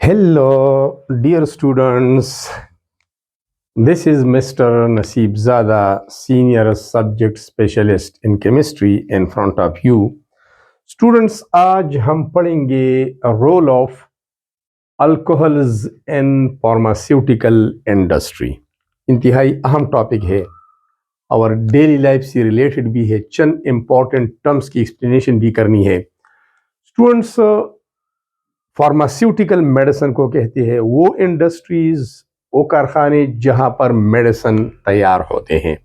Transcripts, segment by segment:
Hello, dear students. This is Mr. Naseeb Zada, Senior Subject Specialist in Chemistry in front of you. Students, आज हम पढ़ेंगे role of alcohols in pharmaceutical industry. इंतहाई अहम topic है और daily life से related भी है. चंद इम्पॉर्टेंट टर्म्स की एक्सप्लेनेशन भी करनी है. स्टूडेंट्स, फार्मास्यूटिकल मेडिसिन को कहते हैं वो इंडस्ट्रीज, वो कारखाने जहां पर मेडिसिन तैयार होते हैं.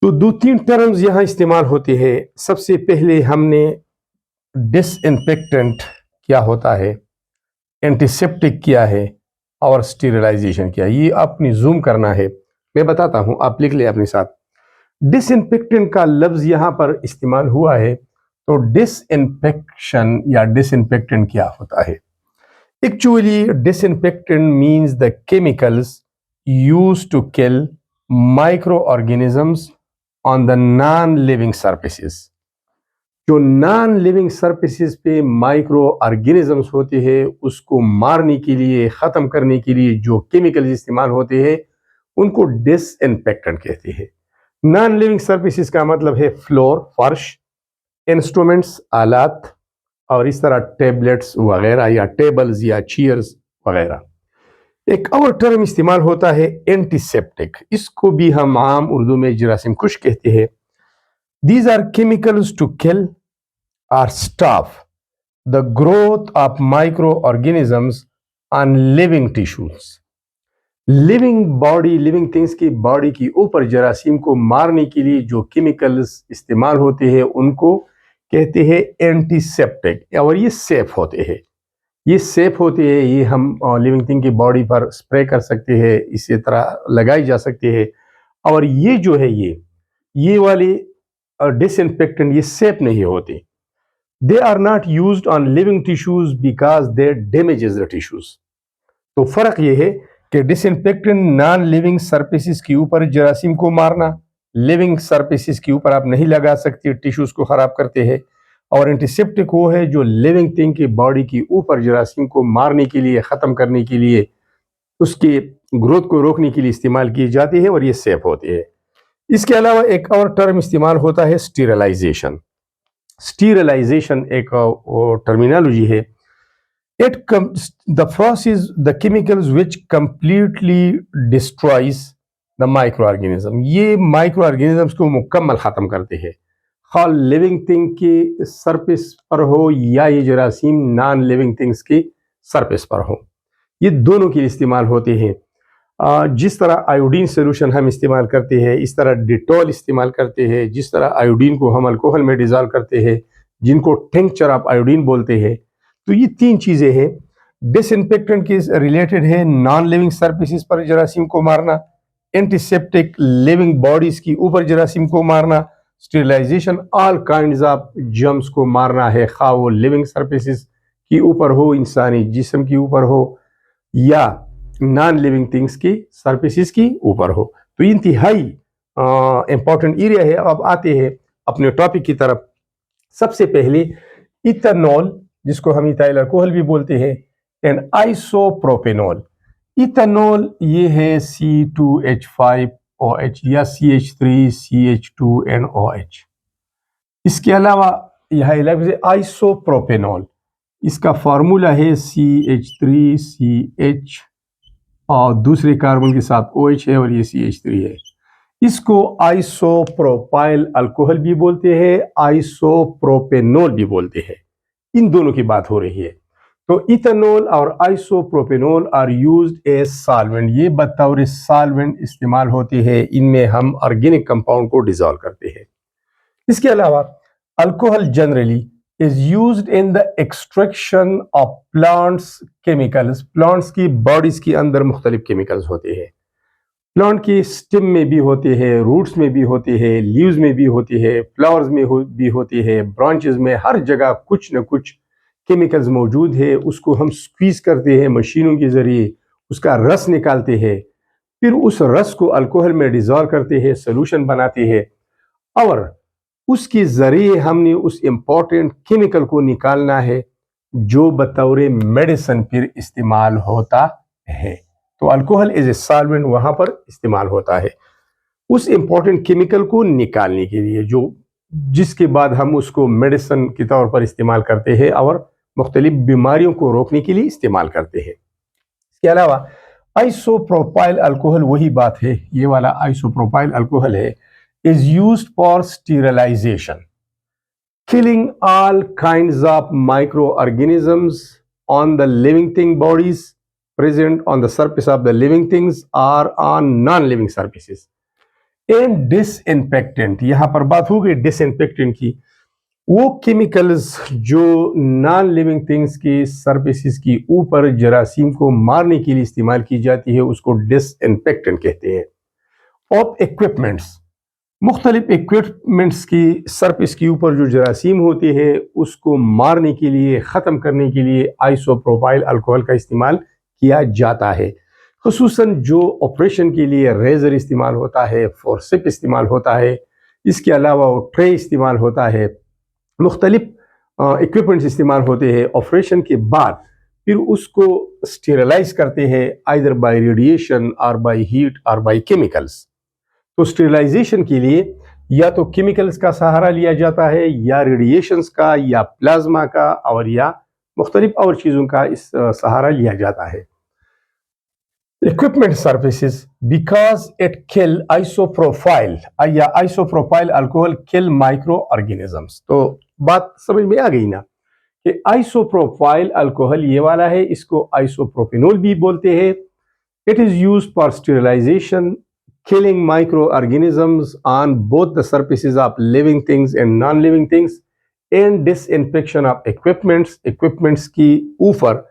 तो दो तीन टर्म्स यहाँ इस्तेमाल होते हैं. सबसे पहले हमने डिसइंफेक्टेंट क्या होता है, एंटीसेप्टिक क्या है और स्टीरिलाइजेशन क्या है. ये आपने जूम करना है, मैं बताता हूँ, आप लिख ले अपने साथ. डिसइंफेक्टेंट का लफ्ज यहाँ पर इस्तेमाल हुआ है. तो डिसइंफेक्शन या डिसइंफेक्टेंट क्या होता है? Actually disinfectant means the chemicals used to kill micro organisms on the non living surfaces. जो नॉन लिविंग सरफेसेस पे माइक्रो ऑर्गेनिजम्स होते हैं उसको मारने के लिए, ख़त्म करने के लिए जो केमिकल्स इस्तेमाल होते हैं उनको डिसइंफेक्टेंट कहते हैं. नॉन लिविंग सरफेसेस का मतलब है फ्लोर, फर्श, इंस्ट्रूमेंट्स, आलात, और इस तरह टेबलेट्स वगैरह या टेबल्स या चेयर्स वगैरह. एक और टर्म इस्तेमाल होता है एंटीसेप्टिक. इसको भी हम आम उर्दू में जरासीम कुश कहते हैं. These are chemicals to kill और stop the growth of micro organisms on living tissues. Living body, living things की बॉडी की ऊपर जरासीम को मारने के लिए जो केमिकल्स इस्तेमाल होते हैं उनको कहते हैं एंटीसेप्टिक. और ये सेफ होते हैं, ये सेफ होते हैं. ये हम लिविंग थिंग की बॉडी पर स्प्रे कर सकते हैं, इसी तरह लगाई जा सकते हैं. और ये जो है ये वाले डिसइंफेक्टेंट ये सेफ नहीं होते. They are not used on living tissues because they damages the tissues. तो फर्क ये है कि डिसइंफेक्टेंट नॉन लिविंग सरफेसेस के ऊपर जरासीम को मारना, लिविंग सरफेसेस के ऊपर आप नहीं लगा सकते, टिश्यूज को खराब करते हैं. और एंटीसेप्टिक वो है जो लिविंग थिंग की बॉडी के ऊपर जरासीम को मारने के लिए, ख़त्म करने के लिए, उसके ग्रोथ को रोकने के लिए इस्तेमाल किए जाते हैं और ये सेफ होते हैं. इसके अलावा एक और टर्म इस्तेमाल होता है स्टीरिलाइजेशन. स्टीरिलाइजेशन एक टर्मिनोलॉजी है. The process, the chemicals which completely destroys the microorganism. ये माइक्रो ऑर्गेनिजम्स को मुकम्मल ख़त्म करते हैं, खा लिविंग थिंग के सरफेस पर हो या ये जरासीम नॉन लिविंग थिंग्स के सरफेस पर हो. ये दोनों के लिए इस्तेमाल होते हैं. जिस तरह आयोडीन सोल्यूशन हम इस्तेमाल करते हैं, इस तरह डिटॉल इस्तेमाल करते हैं. जिस तरह आयोडीन को हम अल्कोहल में डिजॉल्व करते हैं, जिनको टिंक्चर ऑफ आयोडीन बोलते हैं. तो ये तीन चीज़ें हैं. डिसइंफेक्टेंट के रिलेटेड है नॉन लिविंग सरफेसेस पर जरासीम को मारना, एंटीसेप्टिक लिविंग बॉडीज की ऊपर जरासीम को मारना, sterilisation all kinds of germs को मारना है, खा वो लिविंग सरफेसेस की ऊपर हो, इंसानी जिस्म की ऊपर हो या नॉन लिविंग थिंग्स की सरफेसेस की ऊपर हो. तो इंतहाई इंपॉर्टेंट एरिया है. अब आते हैं अपने टॉपिक की तरफ. सबसे पहले इथेनॉल, जिसको हम इथाइल अल्कोहल भी बोलते हैं, एंड आइसोप्रोपेनॉल. इथेनॉल ये है C2H5OH या CH3CH2NOH. इसके अलावा यह लफ्ज़ आइसोप्रोपेनॉल, इसका फार्मूला है CH3CH और दूसरे कार्बन के साथ OH है और ये CH3 है. इसको आइसोप्रोपाइल अल्कोहल भी बोलते हैं, आइसोप्रोपेनॉल भी बोलते हैं. इन दोनों की बात हो रही है. तो इथेनॉल और isopropanol are used as solvent. ये बतौर सॉल्वेंट इस्तेमाल होते हैं. इनमें हम ऑर्गेनिक कंपाउंड को डिसॉल्व करते हैं. इसके अलावा alcohol generally is used in the extraction of plants chemicals. Plants की बॉडीज के अंदर मुख्तलिफ केमिकल्स होते हैं. प्लांट की स्टेम में भी होते हैं, रूट्स में भी होते हैं, लीव्स में भी होते हैं, फ्लावर्स में भी होते हैं, ब्रांचेस में, हर जगह कुछ न कुछ केमिकल्स मौजूद है. उसको हम स्क्वीज करते हैं मशीनों के ज़रिए, उसका रस निकालते हैं, फिर उस रस को अल्कोहल में डिज़ोल्व करते हैं, सोल्यूशन बनाते हैं और उसके ज़रिए हमने उस इम्पॉर्टेंट केमिकल को निकालना है جو بطور میڈیسن پھر استعمال ہوتا ہے. تو الکوہل ایز اے سالوینٹ وہاں پر استعمال ہوتا ہے اس امپورٹنٹ کیمیکل کو نکالنے کے لیے جس کے بعد ہم اس کو میڈیسن کے طور پر استعمال کرتے ہیں اور مختلف بیماریوں کو روکنے کے لیے استعمال کرتے ہیں. اس کے علاوہ آئسو پروپائل الکوہل وہی بات ہے، یہ والا آئسو پروپائل الکوہل ہے is used for sterilization, killing all kinds of microorganisms on the living thing bodies present on the surface of the living things or on non-living surfaces. And disinfectant, یہاں پر بات ہو گئی ڈس انفیکٹنٹ کی، وہ chemicals جو non living things کی surfaces کی اوپر جراثیم کو مارنے کے لیے استعمال کی جاتی ہے اس کو ڈس انفیکٹنٹ کہتے ہیں. آف ایکوپمنٹس، مختلف ایکوپمنٹس کی سرفیس کے اوپر جو جراثیم ہوتے ہیں اس کو مارنے کے لیے، ختم کرنے کے لیے آئسو پروپائل الکوہل کا استعمال کیا جاتا ہے. خصوصاً جو آپریشن کے لیے ریزر استعمال ہوتا ہے، فورسپ استعمال ہوتا ہے، اس کے علاوہ وہ ٹرے استعمال ہوتا ہے، مختلف ایکوپمنٹس استعمال ہوتے ہیں. آپریشن کے بعد پھر اس کو اسٹیرلائز کرتے ہیں آئدر بائی ریڈیشن اور بائی ہیٹ اور بائی کیمیکلس. تو اسٹیرلائزیشن کے لیے یا تو کیمیکلس کا سہارا لیا جاتا ہے یا ریڈیشنز کا یا پلازما کا اور یا مختلف اور چیزوں کا اس سہارا لیا جاتا ہے. Equipment surfaces because it kill isopropyl یا isopropyl alcohol kill microorganisms. تو بات سمجھ میں آ گئی نا کہ isopropyl alcohol یہ والا ہے، اس کو isopropynol بھی بولتے ہیں. It is used for sterilization, killing microorganisms on both the surfaces of living things and non-living things and disinfection of equipments. equipments کی اوپر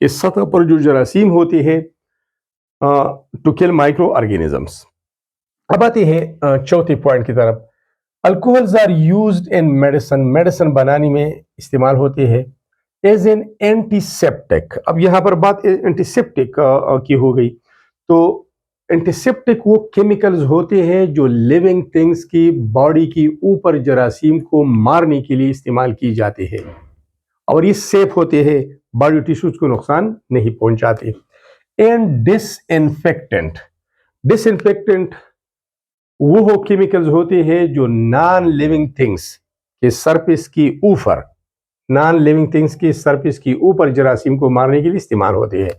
اس سطح پر جو جراثیم ہوتے ہیں ٹو کل مائکرو آرگینزمس. اب آتے ہیں چوتھے پوائنٹ کی طرف. Alcohols are used in medicine, medicine بنانے میں استعمال ہوتے ہیں ایز این اینٹی سیپٹک. اب یہاں پر بات اینٹی سیپٹک کی ہو گئی. تو اینٹی سیپٹک وہ کیمیکلز ہوتے ہیں جو لیونگ تھنگس کی باڈی کی اوپر جراثیم کو مارنے کے لیے استعمال کی جاتے ہیں اور یہ سیف ہوتے ہیں، باڈی ٹیشوز کو نقصان نہیں پہنچاتے. And disinfectant, disinfectant وہ کیمیکلز ہوتے ہیں جو نان لیونگ تھنگس کے سرفیس کی اوپر، نان لیونگ تھنگس کی سرفیس کی اوپر جراثیم کو مارنے کے لیے استعمال ہوتے ہیں.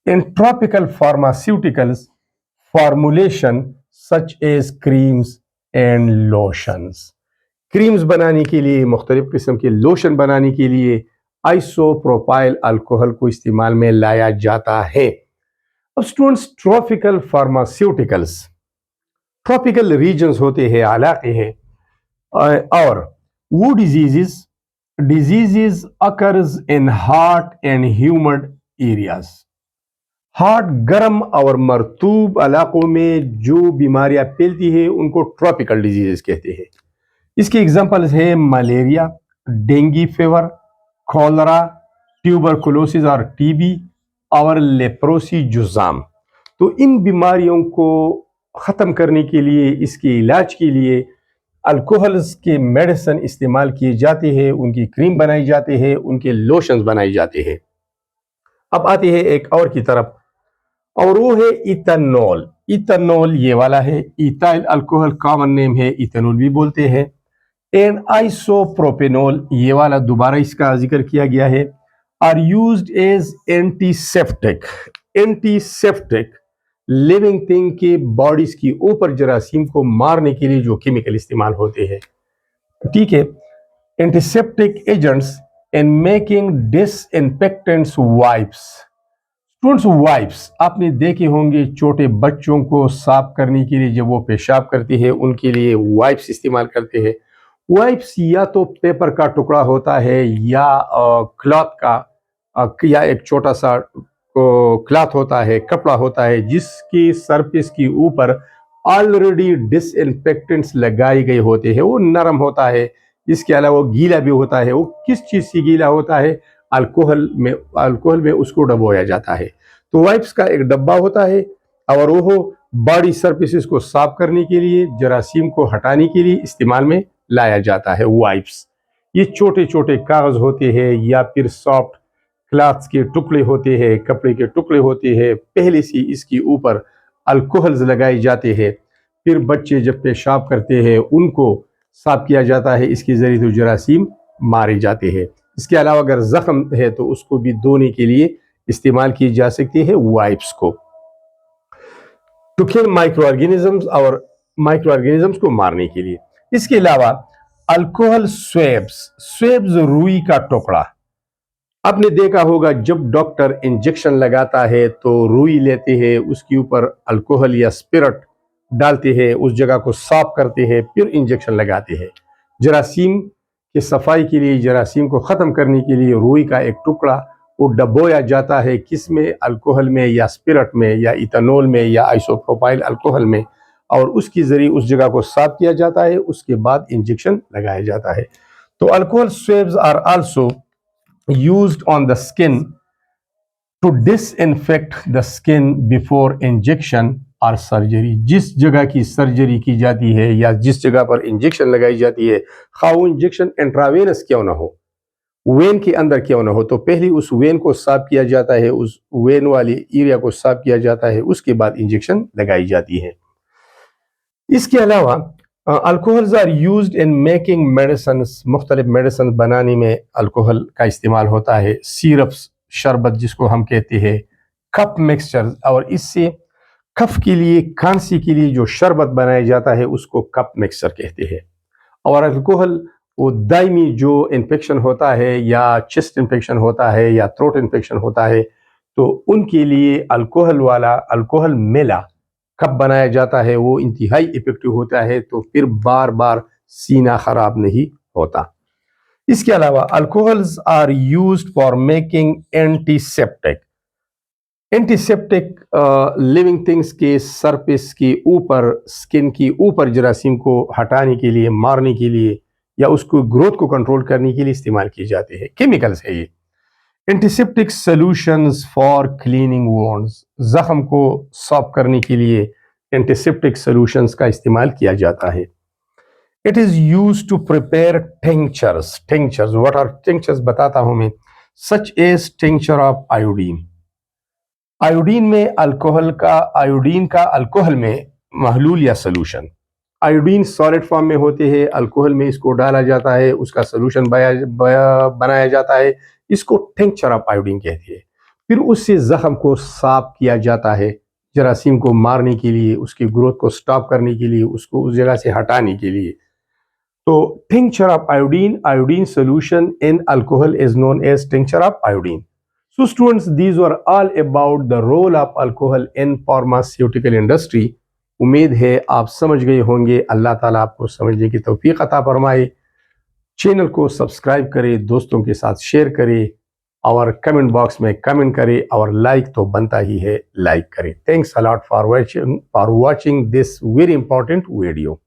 In topical pharmaceuticals formulation such as creams and lotions, creams بنانے کے لیے، مختلف قسم کے لوشن بنانے کے لیے آئسو پروپائل الکوہل کو استعمال میں لایا جاتا ہے. اب students tropical pharmaceuticals, tropical regions ہوتے ہیں، علاقے ہیں، اور وہ diseases occurs in hot and humid areas. Hot, گرم اور مرطوب علاقوں میں جو بیماریاں پھیلتی ہیں ان کو ٹراپیکل ڈیزیزز کہتے ہیں. اس کی ایگزامپلز ہے malaria, dengue fever, cholera, tuberculosis اور ٹی بی اور لیپروسی جزام. تو ان بیماریوں کو ختم کرنے کے لیے، اس کے علاج کے لیے الکوہلز کے میڈیسن استعمال کیے جاتے ہیں، ان کی کریم بنائی جاتے ہیں، ان کے لوشنز بنائی جاتے ہیں. اب آتے ہیں ایک اور کی طرف اور وہ ہے ایتھنول. ایتھنول یہ والا ہے، ایتھائل الکوہل کامن نیم ہے، ایتھنول بھی بولتے ہیں. اینڈ آئسو پروپینول یہ والا دوبارہ اس کا ذکر کیا گیا ہے. are used as antiseptic. antiseptic living thing کے باڈیز کی اوپر جراثیم کو مارنے کے لیے جو کیمیکل استعمال ہوتے ہیں. ٹھیک ہے. antiseptic agents in making disinfectants wipes. Students wipes آپ نے دیکھے ہوں گے، چھوٹے بچوں کو صاف کرنے کے لیے جب وہ پیشاب کرتے ہیں ان کے لیے وائپس استعمال کرتے ہیں. وائپس یا تو پیپر کا ٹکڑا ہوتا ہے یا کلاتھ کا، یا ایک چھوٹا سا کلاتھ ہوتا ہے، کپڑا ہوتا ہے جس کی سرفیس کی اوپر آلریڈی ڈس انفیکٹنٹس لگائے گئے ہوتے ہیں. وہ نرم ہوتا ہے، اس کے علاوہ وہ گیلا بھی ہوتا ہے. وہ کس چیز سے گیلا ہوتا ہے؟ الکوہل میں اس کو ڈبویا جاتا ہے. تو وائپس کا ایک ڈبہ ہوتا ہے اور وہ باڈی سرفیسز کو صاف کرنے کے لیے، جراثیم کو ہٹانے کے لیے استعمال میں لایا جاتا ہے وائپس. ये छोटे छोटे कागज होते हैं या फिर सॉफ्ट क्लॉथ्स के टुकड़े होते हैं, कपड़े के टुकड़े होते हैं, पहले से इसके ऊपर अल्कोहल्स लगाए जाते हैं। फिर बच्चे जब पेशाब करते हैं उनको साफ किया जाता है, इसके जरिए तो जरासीम मारे जाते हैं। इसके अलावा अगर जख्म है तो उसको भी धोने के लिए इस्तेमाल की जा सकती है वाइप्स को। टू किल माइक्रो ऑर्गेनिजम्स और माइक्रो ऑर्गेनिजम्स को मारने के लिए। इसके अलावा अल्कोहल स्वेब्स रुई का टुकड़ा। आपने देखा होगा जब डॉक्टर इंजेक्शन लगाता है तो रुई लेते हैं, उसके ऊपर अल्कोहल या स्पिरिट डालते हैं, उस जगह को साफ करते हैं, फिर इंजेक्शन लगाते हैं। जरासीम की सफाई के लिए, जरासीम को ख़त्म करने के लिए रुई का एक टुकड़ा वो डबोया जाता है, किस में, अल्कोहल में या स्पिरिट में या इथेनॉल में या आइसोप्रोपाइल अल्कोहल में, और उसके ज़रिए उस जगह को साफ किया जाता है, उसके बाद इंजेक्शन लगाया जाता है। तो alcohol swabs are also used on the skin to disinfect the skin before injection or surgery। जिस जगह की सर्जरी की जाती है या जिस जगह पर इंजेक्शन लगाई जाती है, खाओ वो इंजेक्शन इंट्रावेनस क्यों ना हो, वेन के अंदर क्यों ना हो, तो पहले उस वेन को साफ किया जाता है, उस वेन वाली एरिया को साफ किया जाता है, उसके बाद इंजेक्शन लगाई जाती है। इसके अलावा alcohols are used in making medicine. मुख्तलिफ मेडिसिन बनाने में अल्कोहल का इस्तेमाल होता है। सिरप्स, शरबत जिसको हम कहते हैं, कप मिक्सचर, और इससे कफ के लिए, खांसी के लिए जो शरबत बनाया जाता है उसको कप मिक्सचर कहते हैं। और अल्कोहल वो दायमी जो इन्फेक्शन होता है या चेस्ट इन्फेक्शन होता है या थ्रोट इन्फेक्शन होता है तो उनके लिए अल्कोहल वाला अल्कोहल मेला कब बनाया जाता है, वो इंतहाई इफेक्टिव होता है, तो फिर बार बार सीना खराब नहीं होता। इसके अलावा alcohols are used for making antiseptic. Antiseptic living things के सरफेस के ऊपर, स्किन के ऊपर जरासीम को हटाने के लिए, मारने के लिए या उसको ग्रोथ को कंट्रोल करने के लिए इस्तेमाल किए जाते हैं। केमिकल्स है ये। Antiseptic solutions for cleaning wounds, जख्म को साफ करने के लिए एंटीसेप्टिक सॉल्यूशंस का इस्तेमाल किया जाता है। It is used to prepare tinctures. Tinctures, what are tinctures बताता हूं मैं। Such as tincture of iodine. Iodine में अल्कोहल का, आयोडीन का अल्कोहल में महलूल या सॉल्यूशन। आयोडीन सॉलिड फॉर्म में होते हैं, अल्कोहल में इसको डाला जाता है, उसका सॉल्यूशन बनाया जाता है, इसको टिंक्चर ऑफ आयोडीन कहते हैं। फिर उससे जख्म को साफ किया जाता है, जरासीम को मारने के लिए, उसकी ग्रोथ को स्टॉप करने के लिए, उसको उस जगह से हटाने के लिए। तो tincture of iodine, iodine solution in alcohol is known as tincture of iodine. So students, these were all about the role of alcohol in pharmaceutical industry। उम्मीद है आप समझ गए होंगे। अल्लाह ताला आपको समझने की तौफीक अता फरमाए। चैनल को सब्सक्राइब करें, दोस्तों के साथ शेयर करें और कमेंट बॉक्स में कमेंट करें, और लाइक तो बनता ही है, लाइक करें। Thanks a lot for watching this very important video.